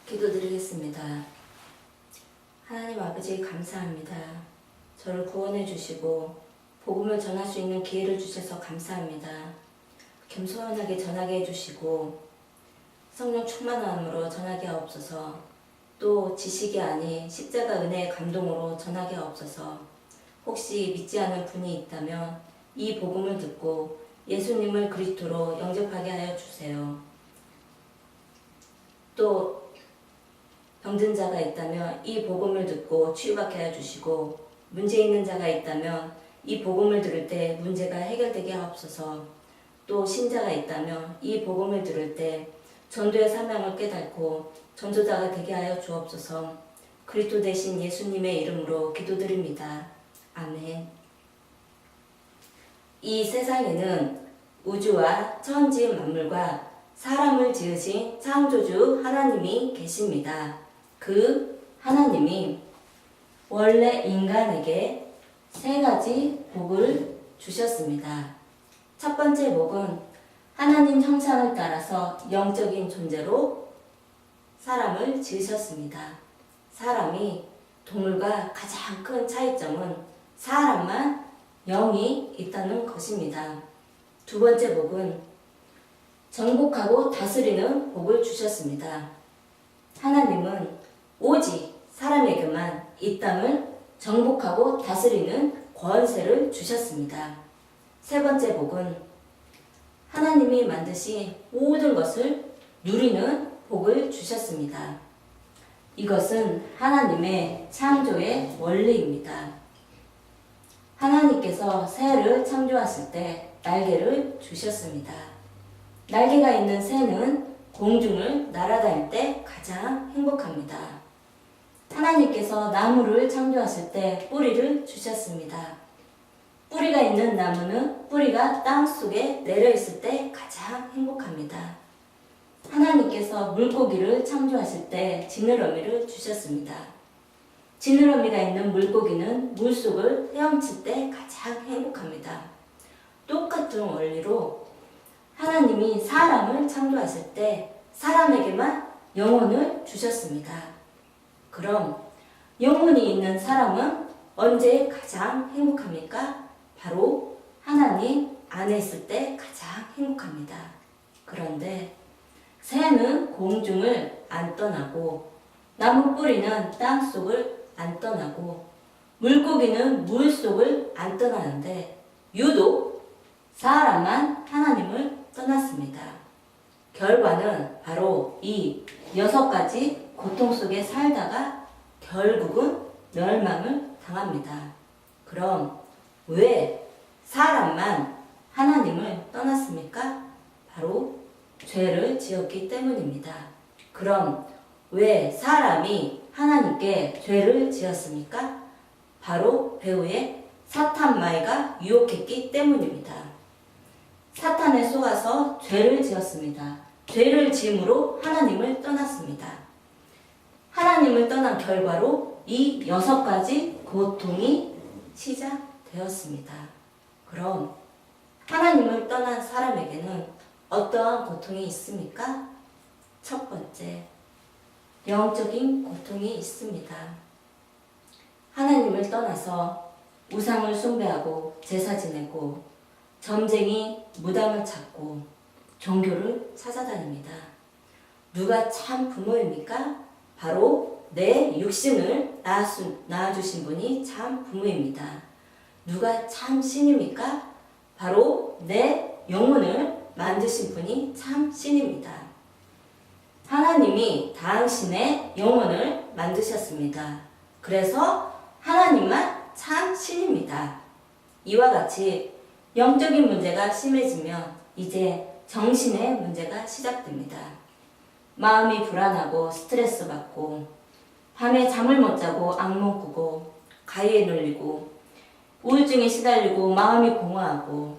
기도드리겠습니다. 하나님 아버지 감사합니다. 저를 구원해 주시고 복음을 전할 수 있는 기회를 주셔서 감사합니다. 겸손하게 전하게 해주시고 성령 충만함으로 전하게 하옵소서. 또 지식이 아닌 십자가 은혜의 감동으로 전하게 하옵소서. 혹시 믿지 않은 분이 있다면 이 복음을 듣고 예수님을 그리스도로 영접하게 하여 주세요. 또 병든 자가 있다면 이 복음을 듣고 치유받게 하여 주시고, 문제 있는 자가 있다면 이 복음을 들을 때 문제가 해결되게 하옵소서. 또 신자가 있다면 이 복음을 들을 때 전도의 사명을 깨닫고 전도자가 되게 하여 주옵소서. 그리스도 대신 예수님의 이름으로 기도드립니다. 아멘. 이 세상에는 우주와 천지 만물과 사람을 지으신 창조주 하나님이 계십니다. 그 하나님이 원래 인간에게 세 가지 복을 주셨습니다. 첫 번째 복은 하나님 형상을 따라서 영적인 존재로 사람을 지으셨습니다. 사람이 동물과 가장 큰 차이점은 사람만 영이 있다는 것입니다. 두 번째 복은 정복하고 다스리는 복을 주셨습니다. 하나님은 오직 사람에게만 이 땅을 정복하고 다스리는 권세를 주셨습니다. 세 번째 복은 하나님이 만드신 모든 것을 누리는 복을 주셨습니다. 이것은 하나님의 창조의 원리입니다. 하나님께서 새를 창조하실 때 날개를 주셨습니다. 날개가 있는 새는 공중을 날아다닐 때 가장 행복합니다. 하나님께서 나무를 창조하실 때 뿌리를 주셨습니다. 뿌리가 있는 나무는 뿌리가 땅 속에 내려있을 때 가장 행복합니다. 하나님께서 물고기를 창조하실 때 지느러미를 주셨습니다. 지느러미가 있는 물고기는 물속을 헤엄칠 때 가장 행복합니다. 똑같은 원리로 하나님이 사람을 창조하실 때 사람에게만 영혼을 주셨습니다. 그럼 영혼이 있는 사람은 언제 가장 행복합니까? 바로 하나님 안에 있을 때 가장 행복합니다. 그런데 새는 공중을 안 떠나고 나무 뿌리는 땅 속을 안 떠나고 물고기는 물 속을 안 떠나는데 유독 사람만 하나님을 떠났습니다. 결과는 바로 이 6가지 고통 속에 살다가 결국은 멸망을 당합니다. 그럼 왜 사람만 하나님을 떠났습니까? 바로 죄를 지었기 때문입니다. 그럼 왜 사람이 하나님께 죄를 지었습니까? 바로 배후에 사탄마귀가 유혹했기 때문입니다. 사탄에 속아서 죄를 지었습니다. 죄를 지음으로 하나님을 떠났습니다. 하나님을 떠난 결과로 이 6가지 고통이 시작되었습니다. 그럼 하나님을 떠난 사람에게는 어떠한 고통이 있습니까? 첫 번째, 영적인 고통이 있습니다. 하나님을 떠나서 우상을 숭배하고 제사 지내고 점쟁이 무당을 찾고 종교를 찾아다닙니다. 누가 참 부모입니까? 바로 내 육신을 낳아주신 분이 참 부모입니다. 누가 참 신입니까? 바로 내 영혼을 만드신 분이 참 신입니다. 하나님이 당신의 영혼을 만드셨습니다. 그래서 하나님만 참 신입니다. 이와 같이 영적인 문제가 심해지면 이제 정신의 문제가 시작됩니다. 마음이 불안하고 스트레스 받고 밤에 잠을 못 자고 악몽 꾸고 가위에 눌리고 우울증에 시달리고 마음이 공허하고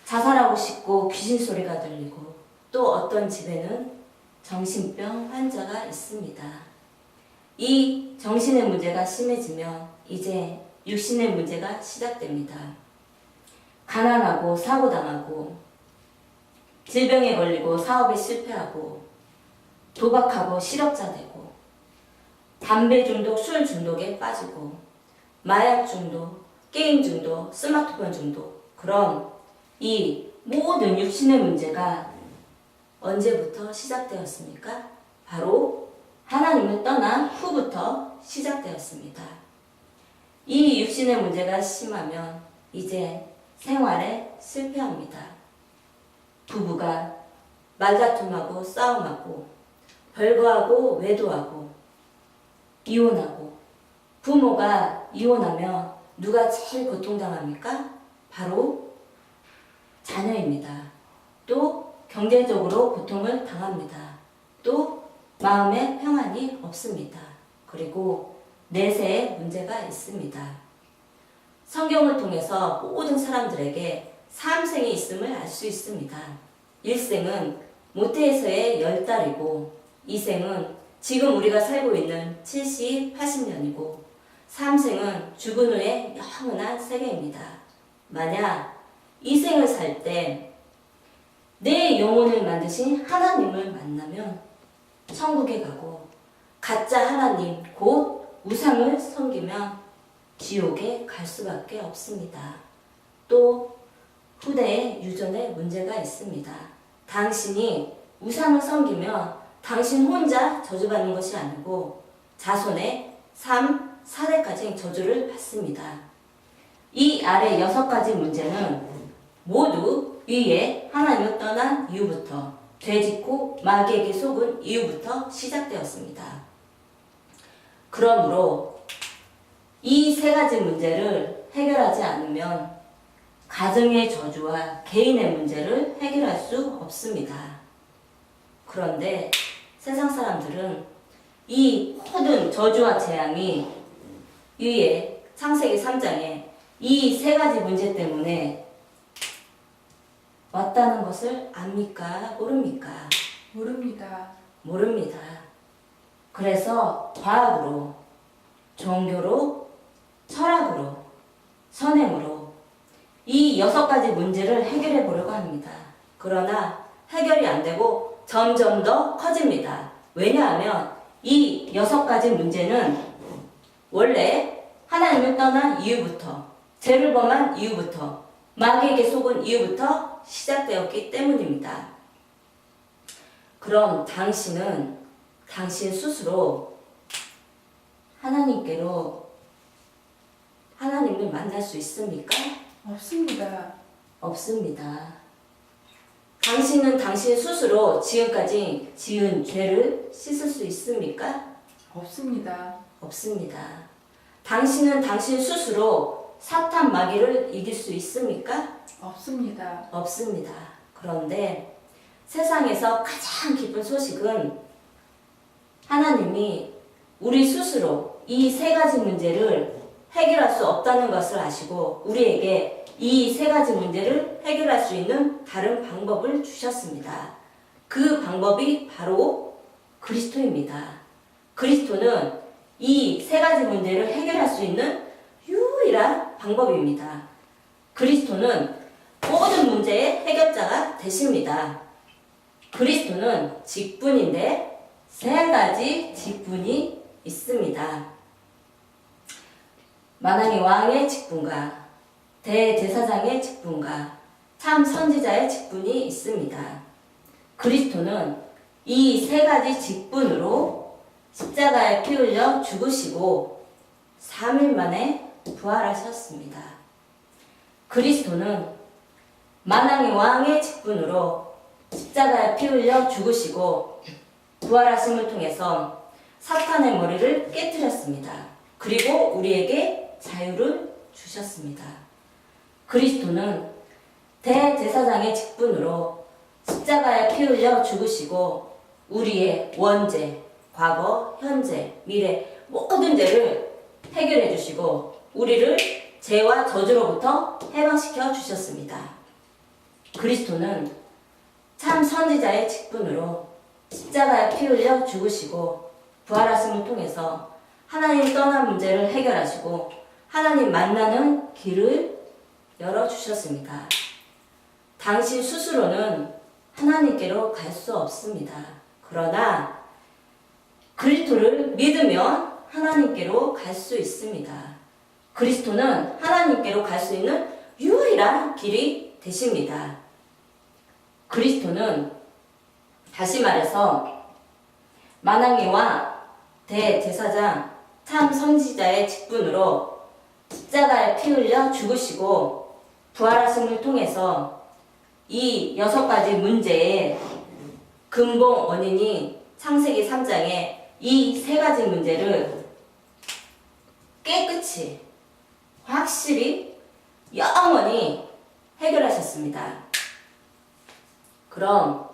자살하고 싶고 귀신 소리가 들리고 또 어떤 집에는 정신병 환자가 있습니다. 이 정신의 문제가 심해지면 이제 육신의 문제가 시작됩니다. 가난하고 사고당하고 질병에 걸리고 사업에 실패하고 도박하고 실업자 되고 담배 중독, 술 중독에 빠지고 마약 중독, 게임 중독, 스마트폰 중독, 그럼 이 모든 육신의 문제가 언제부터 시작되었습니까? 바로 하나님을 떠난 후부터 시작되었습니다. 이 육신의 문제가 심하면 이제 생활에 실패합니다. 부부가 말다툼하고 싸움하고 벌거하고 외도하고 이혼하고, 부모가 이혼하면 누가 제일 고통당합니까? 바로 자녀입니다. 또 경제적으로 고통을 당합니다. 또 마음에 평안이 없습니다. 그리고 내세에 문제가 있습니다. 성경을 통해서 모든 사람들에게 3생이 있음을 알 수 있습니다. 1생은 모태에서의 10달이고 2생은 지금 우리가 살고 있는 70, 80년이고 3생은 죽은 후의 영원한 세계입니다. 만약 2생을 살 때 내 영혼을 만드신 하나님을 만나면 천국에 가고, 가짜 하나님 곧 우상을 섬기면 지옥에 갈 수밖에 없습니다. 또 후대의 유전에 문제가 있습니다. 당신이 우상을 섬기면 당신 혼자 저주받는 것이 아니고 자손의 3, 4대까지 저주를 받습니다. 이 아래 6가지 문제는 모두 위에 하나님을 떠난 이후부터, 되짓고 마귀에게 속은 이후부터 시작되었습니다. 그러므로 이 3가지 문제를 해결하지 않으면 가정의 저주와 개인의 문제를 해결할 수 없습니다. 그런데 세상 사람들은 이 모든 저주와 재앙이 위에 창세기 3장에 이 3가지 문제 때문에 왔다는 것을 압니까? 모릅니까? 모릅니다. 모릅니다. 그래서 과학으로, 종교로, 철학으로, 선행으로 이 6가지 문제를 해결해 보려고 합니다. 그러나 해결이 안 되고 점점 더 커집니다. 왜냐하면 이 6가지 문제는 원래 하나님을 떠난 이후부터, 죄를 범한 이후부터, 마귀에게 속은 이후부터 시작되었기 때문입니다. 그럼 당신은 당신 스스로 하나님께로 하나님을 만날 수 있습니까? 없습니다. 없습니다. 당신은 당신 스스로 지금까지 지은 죄를 씻을 수 있습니까? 없습니다. 없습니다. 당신은 당신 스스로 사탄 마귀를 이길 수 있습니까? 없습니다. 없습니다. 그런데 세상에서 가장 기쁜 소식은 하나님이 우리 스스로 이 3가지 문제를 해결할 수 없다는 것을 아시고 우리에게 이 3가지 문제를 해결할 수 있는 다른 방법을 주셨습니다. 그 방법이 바로 그리스도입니다. 그리스도는 이 3가지 문제를 해결할 수 있는 유일한 방법입니다. 그리스도는 모든 문제의 해결자가 되십니다. 그리스도는 직분인데 3가지 직분이 있습니다. 만왕의 왕의 직분과 대제사장의 직분과 참 선지자의 직분이 있습니다. 그리스도는 이 3가지 직분으로 십자가에 피 흘려 죽으시고 3일 만에 부활하셨습니다. 그리스도는 만왕의 왕의 직분으로 십자가에 피 흘려 죽으시고 부활하심을 통해서 사탄의 머리를 깨뜨렸습니다. 그리고 우리에게 자유를 주셨습니다. 그리스도는 대제사장의 직분으로 십자가에 피 흘려 죽으시고 우리의 원죄, 과거, 현재, 미래 모든 죄를 해결해 주시고 우리를 죄와 저주로부터 해방시켜 주셨습니다. 그리스도는 참 선지자의 직분으로 십자가에 피 흘려 죽으시고 부활하심을 통해서 하나님 떠난 문제를 해결하시고 하나님 만나는 길을 열어주셨습니다. 당신 스스로는 하나님께로 갈 수 없습니다. 그러나 그리스도를 믿으면 하나님께로 갈 수 있습니다. 그리스도는 하나님께로 갈 수 있는 유일한 길이 되십니다. 그리스도는 다시 말해서 만왕이와 대제사장 참 선지자의 직분으로 십자가에 피 흘려 죽으시고 부활하심을 통해서 이 6가지 문제의 근본 원인이 창세기 3장에 이 3가지 문제를 깨끗이 확실히 영원히 해결하셨습니다. 그럼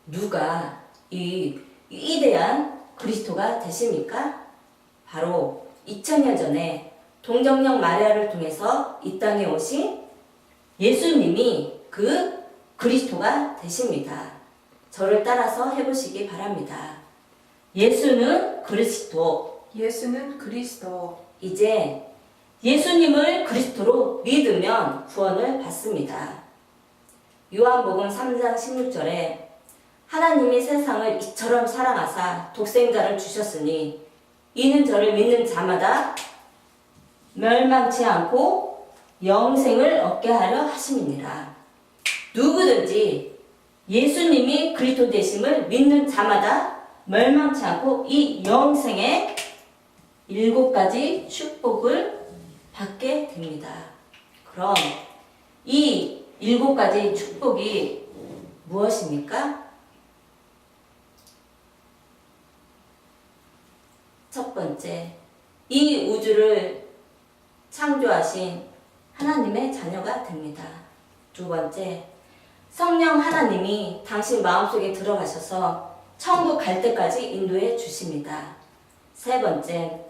누가 이 위대한 그리스도가 되십니까? 바로 2000년 전에 동정녀 마리아를 통해서 이 땅에 오신 예수님이 그 그리스도가 되십니다. 저를 따라서 해보시기 바랍니다. 예수는 그리스도. 예수는 그리스도. 이제 예수님을 그리스도로 믿으면 구원을 받습니다. 요한복음 3장 16절에 하나님이 세상을 이처럼 사랑하사 독생자를 주셨으니 이는 저를 믿는 자마다 멸망치 않고 영생을 얻게 하려 하심이니라. 누구든지 예수님이 그리스도 되심을 믿는 자마다 멸망치 않고 이 영생의 7가지 축복을 받게 됩니다. 그럼 이 7가지 축복이 무엇입니까? 첫 번째, 이 우주를 창조하신 하나님의 자녀가 됩니다. 두 번째, 성령 하나님이 당신 마음속에 들어가셔서 천국 갈 때까지 인도해 주십니다. 세 번째,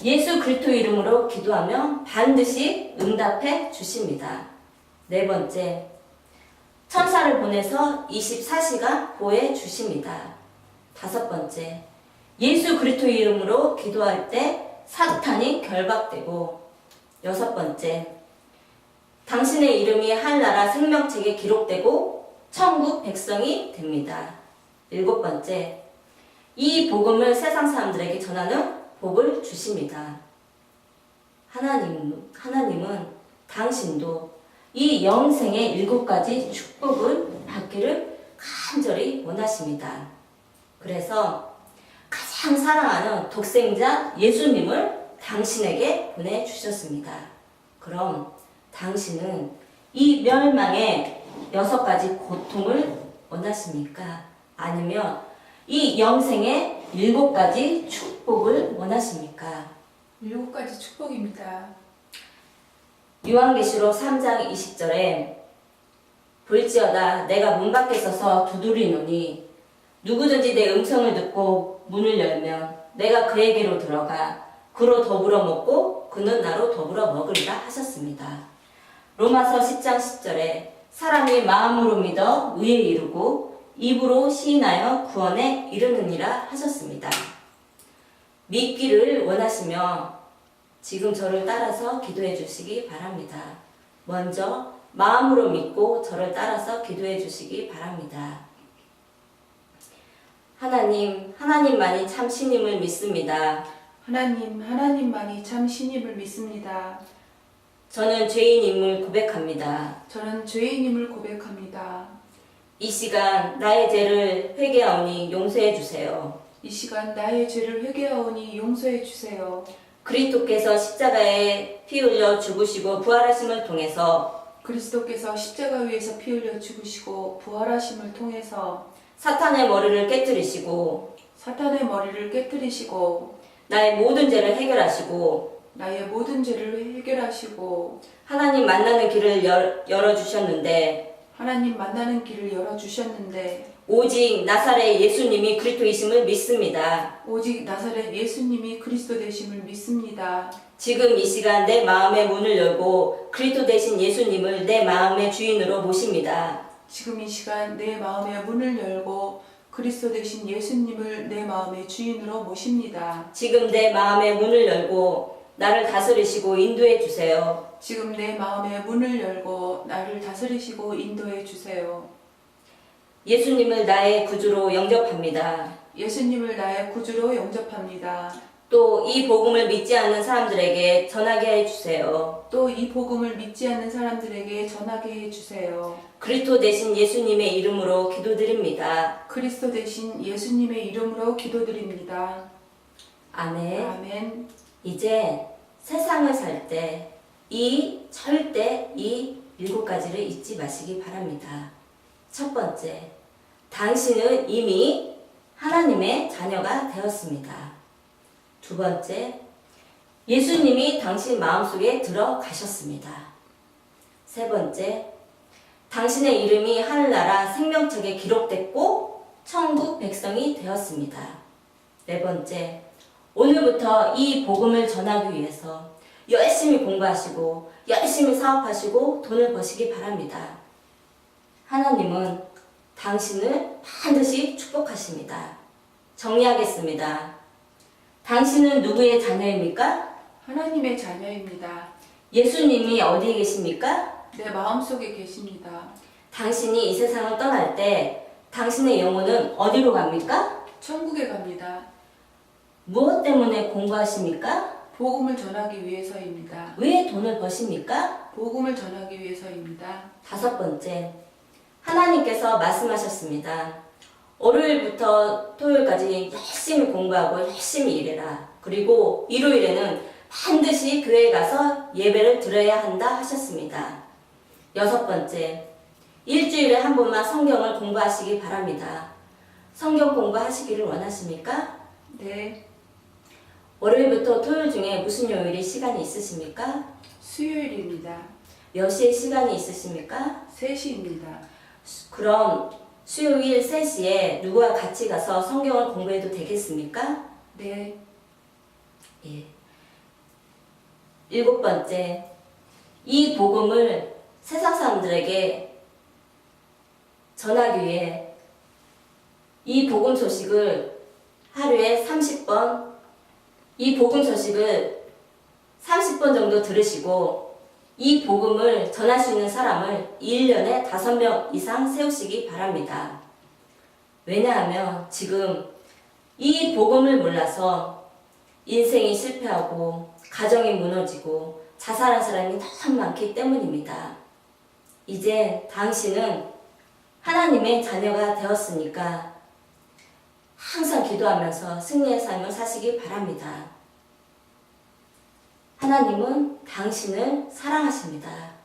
예수 그리스도 이름으로 기도하면 반드시 응답해 주십니다. 네 번째, 천사를 보내서 24시간 보호해 주십니다. 다섯 번째, 예수 그리스도 이름으로 기도할 때 사탄이 결박되고, 여섯 번째, 당신의 이름이 하늘나라 생명책에 기록되고 천국 백성이 됩니다. 일곱 번째, 이 복음을 세상 사람들에게 전하는 복을 주십니다. 하나님은 당신도 이 영생의 7가지 축복을 받기를 간절히 원하십니다. 그래서 가장 사랑하는 독생자 예수님을 당신에게 보내주셨습니다. 그럼 당신은 이 멸망의 6가지 고통을 원하십니까? 아니면 이 영생의 7가지 축복을 원하십니까? 7가지 축복입니다. 요한계시록 3장 20절에 볼지어다 내가 문 밖에 서서 두드리노니 누구든지 내 음성을 듣고 문을 열면 내가 그에게로 들어가 그로 더불어 먹고 그는 나로 더불어 먹으리라 하셨습니다. 로마서 10장 10절에 사람이 마음으로 믿어 의에 이르고 입으로 시인하여 구원에 이르느니라 하셨습니다. 믿기를 원하시며 지금 저를 따라서 기도해 주시기 바랍니다. 먼저 마음으로 믿고 저를 따라서 기도해 주시기 바랍니다. 하나님만이 참 신임을 믿습니다. 하나님만이 참 신임을 믿습니다. 저는 죄인임을 고백합니다. 저는 죄인임을 고백합니다. 이 시간 나의 죄를 회개하오니 용서해 주세요. 이 시간 나의 죄를 회개하오니 용서해 주세요. 그리스도께서 십자가에 피 흘려 죽으시고 부활하심을 통해서 그리스도께서 십자가 위에서 피 흘려 죽으시고 부활하심을 통해서 사탄의 머리를 깨뜨리시고 사탄의 머리를 깨뜨리시고 나의 모든 죄를 해결하시고 나의 모든 죄를 해결하시고 하나님 만나는 길을 열어주셨는데 하나님 만나는 길을 열어주셨는데 오직 나사렛 예수님이 그리스도이심을 믿습니다. 오직 나사렛 예수님이 그리스도 되심을 믿습니다. 지금 이 시간 내 마음의 문을 열고 그리스도 되신 예수님을 내 마음의 주인으로 모십니다. 지금 이 시간 내 마음의 문을 열고 그리스도 되신 예수님을 내 마음의 주인으로 모십니다. 지금 내 마음의 문을 열고 나를 다스리시고 인도해 주세요. 지금 내 마음의 문을 열고 나를 다스리시고 인도해 주세요. 예수님을 나의 구주로 영접합니다. 예수님을 나의 구주로 영접합니다. 또 이 복음을 믿지 않는 사람들에게 전하게 해주세요. 또 이 복음을 믿지 않는 사람들에게 전하게 해주세요. 그리스도 대신 예수님의 이름으로 기도드립니다. 그리스도 대신 예수님의 이름으로 기도드립니다. 아멘. 아멘. 이제 세상을 살 때 절대 이 7가지를 잊지 마시기 바랍니다. 첫 번째, 당신은 이미 하나님의 자녀가 되었습니다. 두 번째, 예수님이 당신 마음속에 들어가셨습니다. 세 번째, 당신의 이름이 하늘나라 생명책에 기록됐고 천국 백성이 되었습니다. 네 번째, 오늘부터 이 복음을 전하기 위해서 열심히 공부하시고 열심히 사업하시고 돈을 버시기 바랍니다. 하나님은 당신을 반드시 축복하십니다. 정리하겠습니다. 당신은 누구의 자녀입니까? 하나님의 자녀입니다. 예수님이 어디에 계십니까? 내 마음속에 계십니다. 당신이 이 세상을 떠날 때 당신의 영혼은 어디로 갑니까? 천국에 갑니다. 무엇 때문에 공부하십니까? 복음을 전하기 위해서입니다. 왜 돈을 버십니까? 복음을 전하기 위해서입니다. 다섯 번째, 하나님께서 말씀하셨습니다. 월요일부터 토요일까지 열심히 공부하고 열심히 일해라. 그리고 일요일에는 반드시 교회에 가서 예배를 드려야 한다 하셨습니다. 여섯 번째, 일주일에 한 번만 성경을 공부하시기 바랍니다. 성경 공부하시기를 원하십니까? 네. 월요일부터 토요일 중에 무슨 요일에 시간이 있으십니까? 수요일입니다. 몇 시에 시간이 있으십니까? 3시입니다. 그럼 수요일 3시에 누구와 같이 가서 성경을 공부해도 되겠습니까? 네. 예. 일곱 번째, 이 복음을 세상 사람들에게 전하기 위해 이 복음 소식을 하루에 30번, 이 복음 소식을 30번 정도 들으시고 이 복음을 전할 수 있는 사람을 1년에 5명 이상 세우시기 바랍니다. 왜냐하면 지금 이 복음을 몰라서 인생이 실패하고 가정이 무너지고 자살한 사람이 너무 많기 때문입니다. 이제 당신은 하나님의 자녀가 되었으니까 항상 기도하면서 승리의 삶을 사시기 바랍니다. 하나님은 당신을 사랑하십니다.